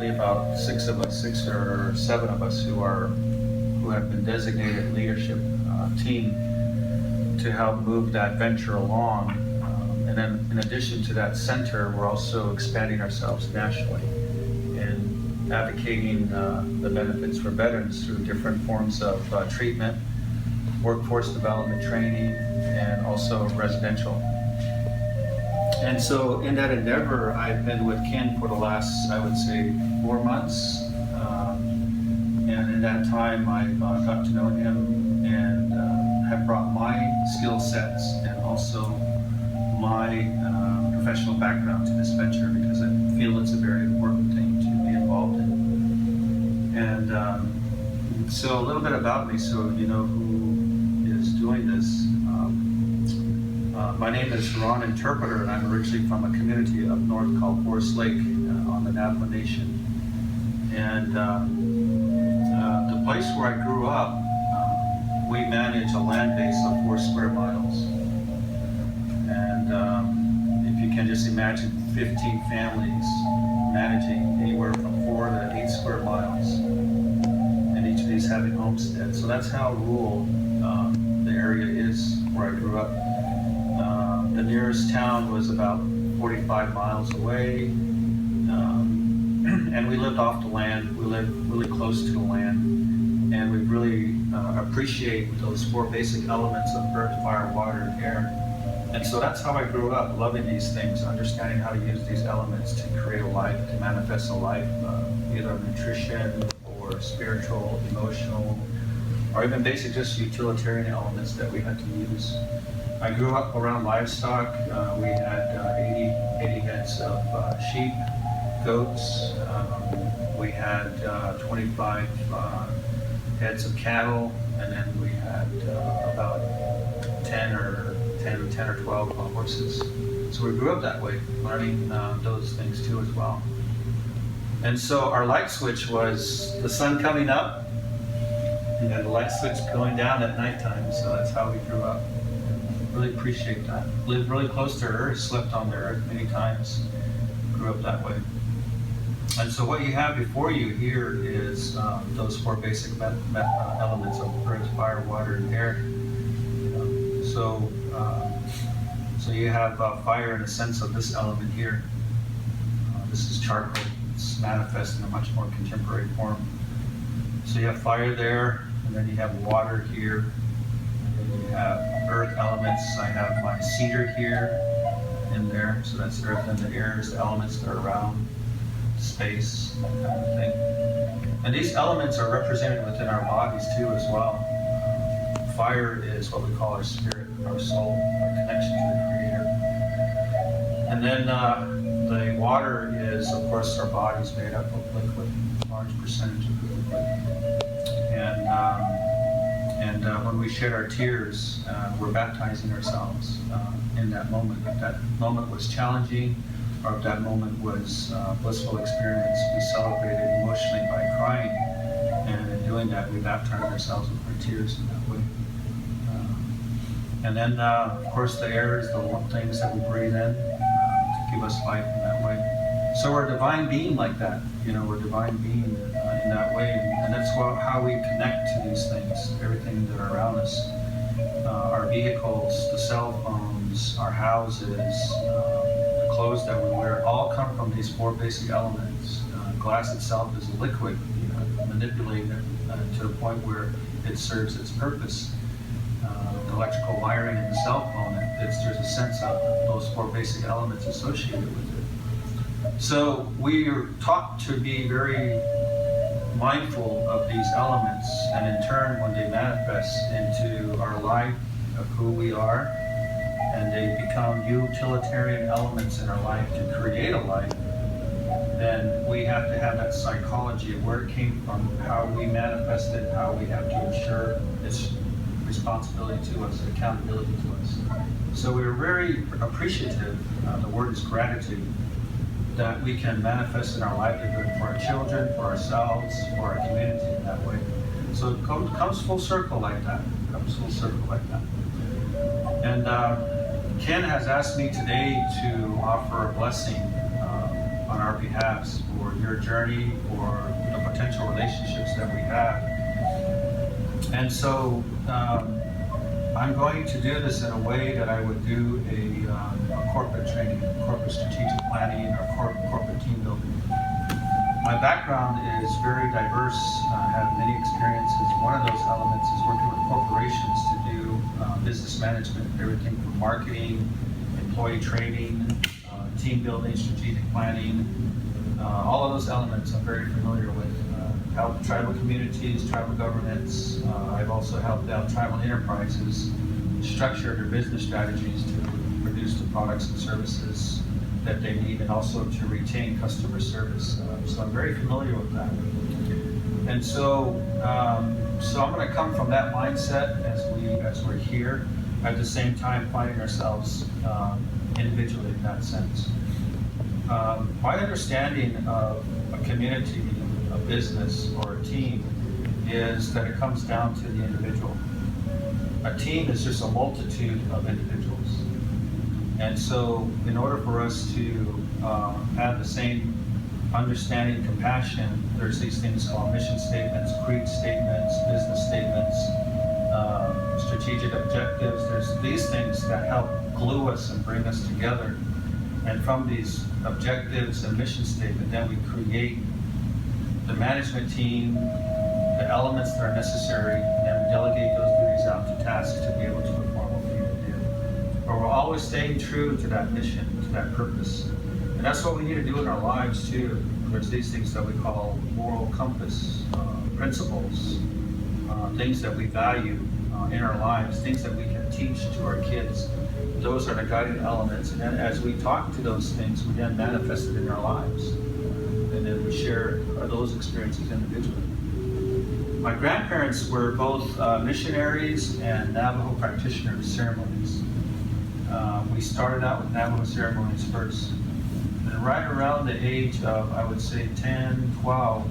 currently about six or seven of us who have been designated leadership team to help move that venture along. And then in addition to that center, we're also expanding ourselves nationally and advocating the benefits for veterans through different forms of treatment, workforce development training, and also residential. And so in that endeavor, I've been with Ken for the last, I would say, 4 months. And in that time, I've got to know him and have brought my skill sets and also my professional background to this venture, because I feel it's a very important thing to be involved in. And so a little bit about me, so you know who is doing this. My name is Ron Interpreter, and I'm originally from a community up north called Forest Lake on the Navajo Nation. And the place where I grew up, we manage a land base of 4 square miles. And if you can just imagine 15 families managing anywhere from 4 to 8 square miles, and each of these having homesteads. So that's how rural the area is where I grew up. The nearest town was about 45 miles away, and we lived off the land. We lived really close to the land, and we really appreciate those 4 basic elements of earth, fire, water, and air. And so that's how I grew up, loving these things, understanding how to use these elements to create a life, to manifest a life, either nutrition or spiritual, emotional, or even basic just utilitarian elements that we had to use. I grew up around livestock. We had 80 heads of sheep, goats. We had 25 heads of cattle, and then we had about 10 or 12 horses. So we grew up that way, learning those things too as well. And so our light switch was the sun coming up, and then the light switch going down at nighttime. So that's how we grew up. Really appreciate that. Lived really close to Earth, slept on the Earth many times, grew up that way. And so what you have before you here is those 4 basic elements of earth, fire, water, and air. So you have fire in the sense of this element here. This is charcoal. It's manifest in a much more contemporary form. So you have fire there, and then you have water here. You have earth elements. I have my cedar here in there, so that's earth, and the air is the elements that are around space, that kind of thing. And these elements are represented within our bodies too as well. Fire is what we call our spirit, our soul, our connection to the Creator. And then the water is, of course, our body's made up of liquid, a large percentage of liquid. And when we shed our tears, we're baptizing ourselves in that moment. If that moment was challenging, or if that moment was a blissful experience, we celebrated emotionally by crying. And in doing that, we baptized ourselves with our tears in that way. And then, of course, the air is the things that we breathe in to give us life in that way. So we're a divine being like that. We're a divine being in that way. And that's how we connect to these things, everything that are around us. Our vehicles, the cell phones, our houses, the clothes that we wear, all come from these 4 basic elements. Glass itself is a liquid, manipulated to the point where it serves its purpose. The electrical wiring in the cell phone, there's a sense of those 4 basic elements associated with it. So we are taught to be very mindful of these elements, and in turn, when they manifest into our life of who we are, and they become utilitarian elements in our life to create a life, then we have to have that psychology of where it came from, how we manifest it, how we have to ensure its responsibility to us, accountability to us. So we're very appreciative, the word is gratitude, that we can manifest in our livelihood for our children, for ourselves, for our community in that way. So it comes full circle like that. And Ken has asked me today to offer a blessing on our behalves for your journey, for the potential relationships that we have. And so I'm going to do this in a way that I would do a corporate training, corporate strategic planning, or corporate team building. My background is very diverse. I have many experiences. One of those elements is working with corporations to do business management, everything from marketing, employee training, team building, strategic planning. All of those elements I'm very familiar with. Helped tribal communities, tribal governments. I've also helped out tribal enterprises structure their business strategies to produce the products and services that they need, and also to retain customer service. So I'm very familiar with that. And so I'm going to come from that mindset as we're here, at the same time finding ourselves individually in that sense. My understanding of a community, a business, or a team is that it comes down to the individual. A team is just a multitude of individuals. And so in order for us to have the same understanding, compassion, there's these things called mission statements, creed statements, business statements, strategic objectives. There's these things that help glue us and bring us together. And from these objectives and mission statement, then we create the management team, the elements that are necessary, and then we delegate those duties out to tasks to be able to perform what we need to do. But we're always staying true to that mission, to that purpose. And that's what we need to do in our lives too. There's these things that we call moral compass, principles, things that we value in our lives, things that we can teach to our kids. Those are the guiding elements. And then as we talk to those things, we then manifest it in our lives. And then we share those experiences individually. My grandparents were both missionaries and Navajo practitioner ceremonies. We started out with Navajo ceremonies first. And right around the age of, I would say, 10, 12,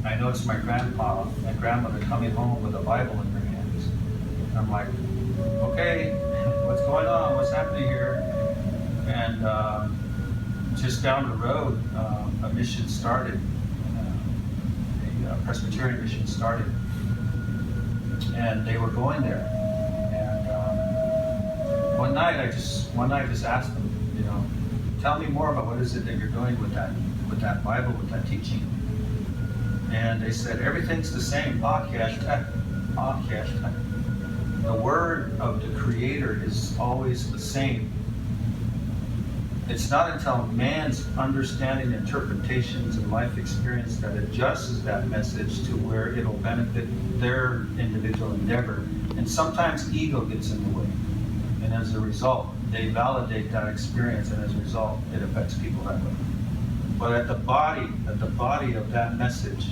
I noticed my grandpa and grandmother coming home with a Bible in their hands. And I'm like, okay, what's going on? What's happening here? And just down the road, a mission started. A Presbyterian mission started. And they were going there. And one night I just asked them, tell me more about what is it that you're doing with that Bible, with that teaching. And they said, everything's the same. The word of the Creator is always the same. It's not until man's understanding, interpretations, and life experience that adjusts that message to where it'll benefit their individual endeavor. And sometimes ego gets in the way. And as a result, they validate that experience, and as a result, it affects people that way. But at the body of that message,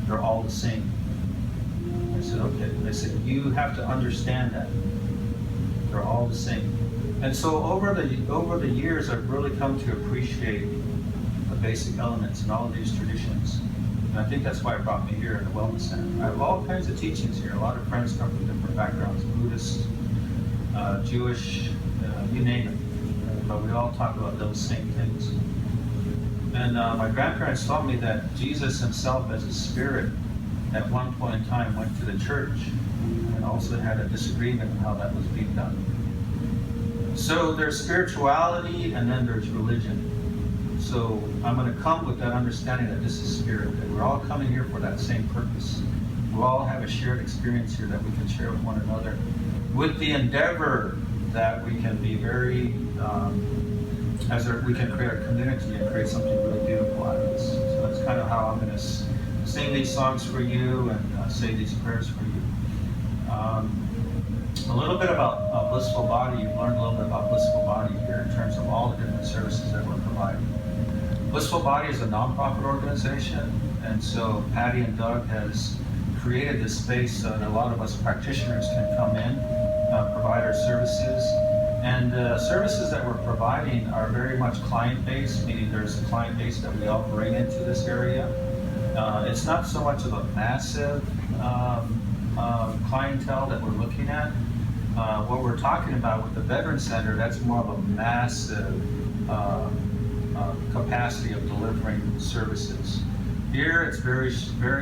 they're all the same. I said, okay. They said, you have to understand that. They're all the same. And so over the years, I've really come to appreciate the basic elements in all of these traditions. And I think that's why it brought me here in the Wellness Center. I have all kinds of teachings here. A lot of friends come from different backgrounds, Buddhist, Jewish, you name it. But we all talk about those same things. And my grandparents taught me that Jesus himself as a spirit at one point in time went to the church and also had a disagreement on how that was being done. So there's spirituality and then there's religion. So I'm going to come with that understanding that this is spirit, that we're all coming here for that same purpose. We all have a shared experience here that we can share with one another, with the endeavor that we can be very, we can create a community and create something really beautiful out of this. So that's kind of how I'm going to sing these songs for you and say these prayers for you. A little bit about Blissful Body. You've learned a little bit about Blissful Body here in terms of all the different services that we're providing. Blissful Body is a nonprofit organization, and so Patty and Doug has created this space so that a lot of us practitioners can come in, provide our services. And the services that we're providing are very much client-based, meaning there's a client base that we all bring into this area. It's not so much of a massive clientele that we're looking at. What we're talking about with the Veteran Center, that's more of a massive capacity of delivering services. Here it's very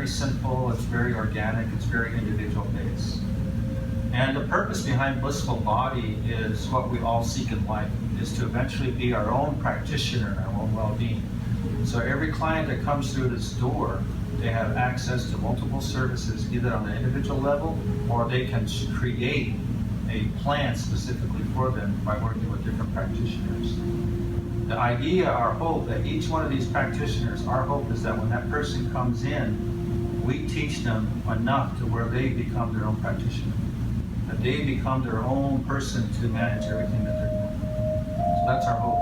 simple, it's very organic, it's very individual based. And the purpose behind Blissful Body is what we all seek in life, is to eventually be our own practitioner in our own well-being. So every client that comes through this door, they have access to multiple services, either on the individual level, or they can create a plan specifically for them by working with different practitioners. The idea, our hope, that each one of these practitioners, our hope is that when that person comes in, we teach them enough to where they become their own practitioner, that they become their own person to manage everything that they're doing. So that's our hope.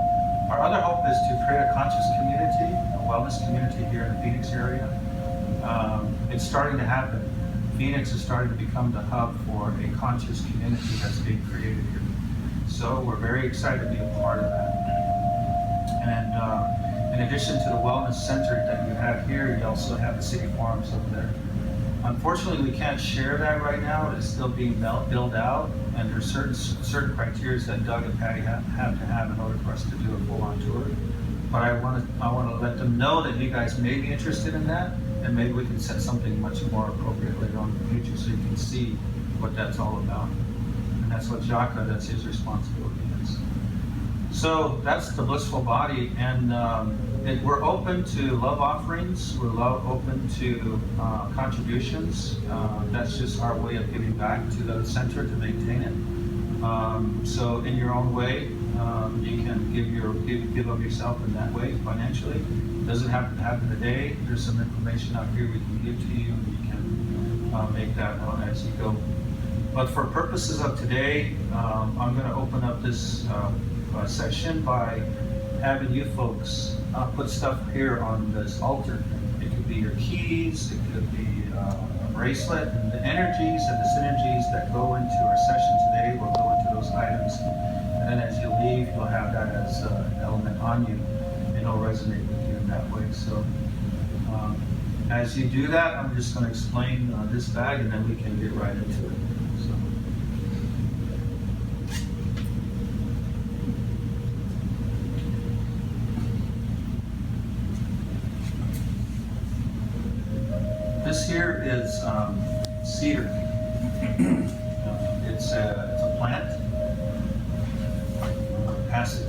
Our other hope is to create a conscious community, a wellness community here in the Phoenix area. It's starting to happen. Phoenix is starting to become the hub for a conscious community that's being created here. So we're very excited to be a part of that. And in addition to the wellness center that you have here, you also have the city farms over there. Unfortunately, we can't share that right now. It's still being built out, and there's certain criteria that Doug and Patty have to have in order for us to do a full-on tour. But I want to let them know that you guys may be interested in that, and maybe we can set something much more appropriate later on in the future so you can see what that's all about. And that's what Jaka, that's his responsibility is. So that's the Blissful Body, and we're open to love offerings. We're open to contributions. That's just our way of giving back to the center to maintain it. So in your own way, you can give of yourself in that way financially. It doesn't have to happen today. There's some information out here we can give to you, and you can make that as you go. But for purposes of today, I'm going to open up this section by having you folks put stuff here on this altar. It could be your keys, it could be a bracelet, and the energies and the synergies that go into our session today will go into those items. And then as you leave, you'll have that as an element on you, and it'll resonate with you in that way. So as you do that, I'm just going to explain this bag, and then we can get right into it. This here is cedar. It's a plant. Pass it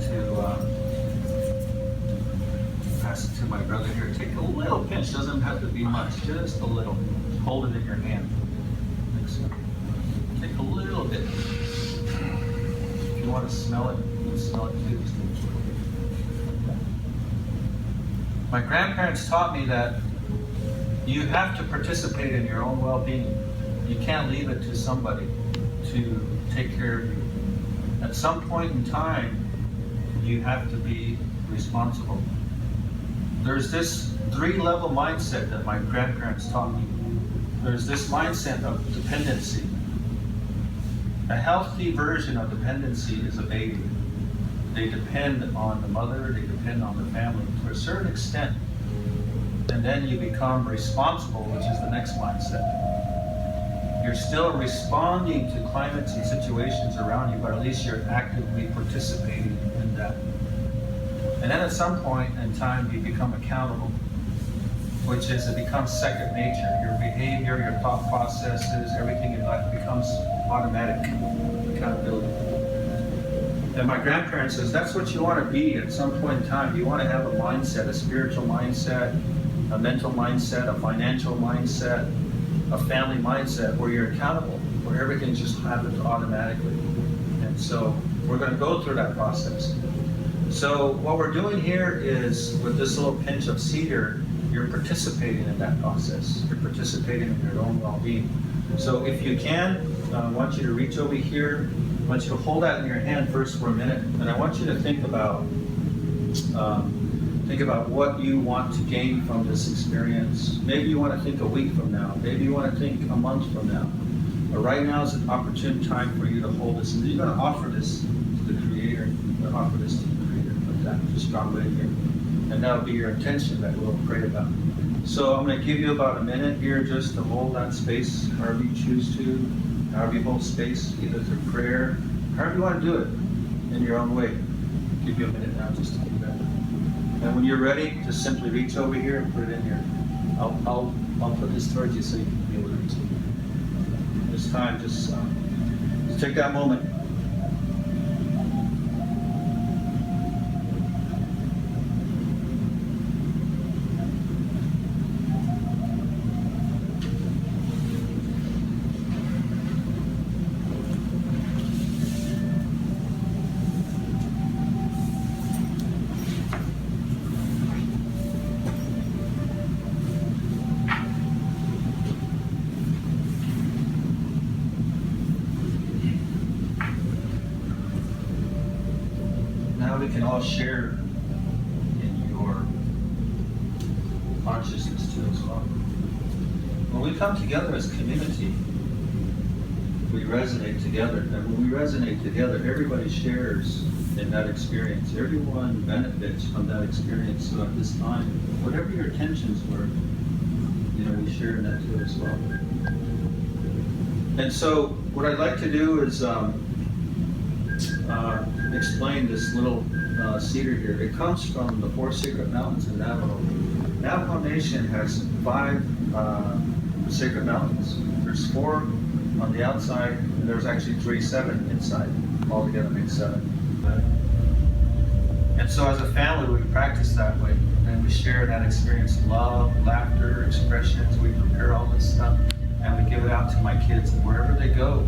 to my brother here. Take a little pinch. Doesn't have to be much. Just a little. Hold it in your hand. Like so. Take a little bit. If you want to smell it, you can smell it too. My grandparents taught me that you have to participate in your own well-being. You can't leave it to somebody to take care of you. At some point in time, you have to be responsible. There's this 3-level mindset that my grandparents taught me. There's this mindset of dependency. A healthy version of dependency is a baby. They depend on the mother, they depend on the family to a certain extent. And then you become responsible, which is the next mindset. You're still responding to climates and situations around you, but at least you're actively participating in that. And then at some point in time, you become accountable, which is, it becomes second nature. Your behavior, your thought processes, everything in life becomes automatic accountability. And my grandparents says that's what you want to be at some point in time. You want to have a mindset, a spiritual mindset, a mental mindset, a financial mindset, a family mindset where you're accountable, where everything just happens automatically. And so we're going to go through that process. So what we're doing here is, with this little pinch of cedar, you're participating in that process. You're participating in your own well-being. So if you can, I want you to reach over here. I want you to hold that in your hand first for a minute, and I want you to think about what you want to gain from this experience. Maybe you want to think a week from now. Maybe you want to think a month from now. But right now is an opportune time for you to hold this. And you're going to offer this to the Creator. You're going to offer this to the Creator like that. Just drop it in here. And that'll be your intention that we'll pray about. So I'm going to give you about a minute here just to hold that space, however you choose to, however you hold space, either through prayer, however you want to do it in your own way. I'll give you a minute now just to do that. And when you're ready, just simply reach over here and put it in here. I'll put this towards you so you can be able to reach it. This time, just take that moment. Now we can all share in your consciousness too as well. When we come together as community, we resonate together. And when we resonate together, everybody shares in that experience. Everyone benefits from that experience. So at this time, whatever your intentions were, we share in that too as well. And so what I'd like to do is explain this little cedar here. It comes from the Four Sacred Mountains in Navajo. Navajo Nation has 5 sacred mountains. There's 4 on the outside, and there's actually 7 inside. All together makes 7. And so as a family, we practice that way, and we share that experience, love, laughter, expressions. We prepare all this stuff, and we give it out to my kids, and wherever they go,